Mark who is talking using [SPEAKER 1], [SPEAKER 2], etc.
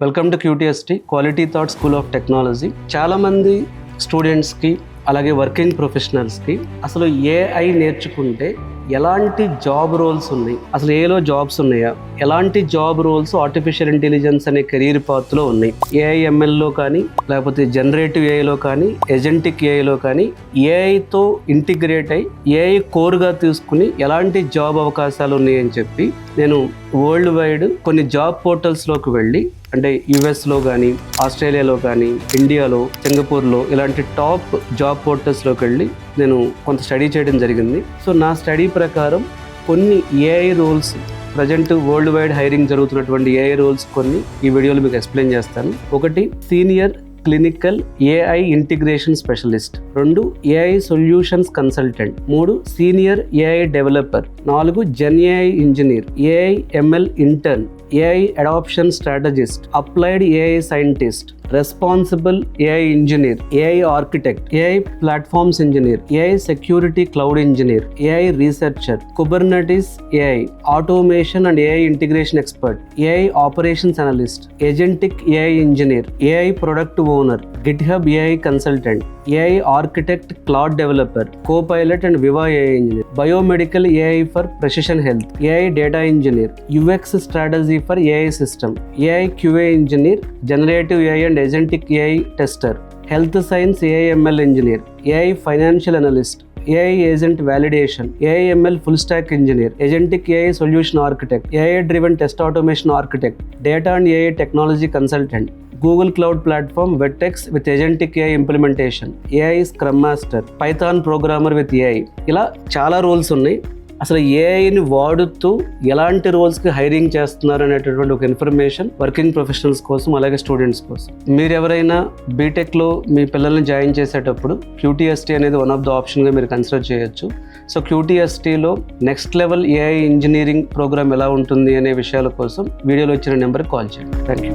[SPEAKER 1] Welcome to QTST quality thought school of technology. చాలామంది స్టూడెంట్స్కి అలాగే వర్కింగ్ ప్రొఫెషనల్స్కి అసలు AI నేర్చుకుంటే ఎలాంటి జాబ్ రోల్స్ ఉన్నాయి, అసలు ఏలో జాబ్స్ ఉన్నాయా, ఎలాంటి జాబ్ రోల్స్ ఆర్టిఫిషియల్ ఇంటెలిజెన్స్ అనే కెరీర్ పాత్లో ఉన్నాయి, AI/MLలో కానీ లేకపోతే జనరేటివ్ ఏఐలో కానీ ఏజెంటిక్ ఏఐలో కానీ ఏఐతో ఇంటిగ్రేట్ అయ్యి ఏఐ కోర్గా తీసుకుని ఎలాంటి జాబ్ అవకాశాలు ఉన్నాయని చెప్పి నేను వరల్డ్ వైడ్ కొన్ని జాబ్ పోర్టల్స్లోకి వెళ్ళి, అంటే యుఎస్లో కానీ ఆస్ట్రేలియాలో కానీ ఇండియాలో సింగపూర్లో ఇలాంటి టాప్ జాబ్ పోర్టల్స్లోకి వెళ్ళి నేను కొంత స్టడీ చేయడం జరిగింది. సో నా స్టడీ ప్రకారం కొన్ని AI roles, present world wide hiring జరుగుతున్నటువంటి ఏఐ రోల్స్ కొన్ని ఈ వీడియోలో మీకు ఎక్స్ప్లెయిన్ చేస్తాను. ఒకటి, senior clinical AI integration specialist. 2, AI solutions consultant. 3, senior AI developer. 4, Gen AI engineer. AI/ML intern. AI adoption strategist. Applied AI scientist. Responsible AI engineer. AI architect. AI platforms engineer. AI security cloud engineer. AI researcher. Kubernetes AI. Automation and AI integration expert. AI operations analyst. Agentic AI engineer. AI product owner. GitHub AI consultant. AI architect cloud developer. Copilot and Viva AI engineer. Biomedical AI for precision health. AI data engineer. UX strategy for AI system. AI QA engineer. Generative AI and agentic AI tester. Health science AI/ML engineer. AI financial analyst. AI agent validation. AI/ML full stack engineer. Agentic AI solution architect. AI driven test automation architect. Data and AI technology consultant. Google cloud platform vertex with agentic AI implementation. AI scrum master. Python programmer with AI. ఇలా చాలా roles ఉన్నాయి. అసలు ఏఐని వాడుతూ ఎలాంటి రోల్స్కి hiring చేస్తున్నారు అనేటటువంటి ఒక ఇన్ఫర్మేషన్ వర్కింగ్ ప్రొఫెషనల్స్ కోసం అలాగే స్టూడెంట్స్ కోసం. మీరు ఎవరైనా బీటెక్లో మీ పిల్లల్ని జాయిన్ చేసేటప్పుడు QTST అనేది వన్ ఆఫ్ ద ఆప్షన్గా మీరు కన్సిడర్ చేయొచ్చు. సో QTSTలో next level AI engineering program ఎలా ఉంటుంది అనే విషయాల కోసం వీడియోలో ఇచ్చిన నెంబర్కి కాల్ చేయండి. Thank you.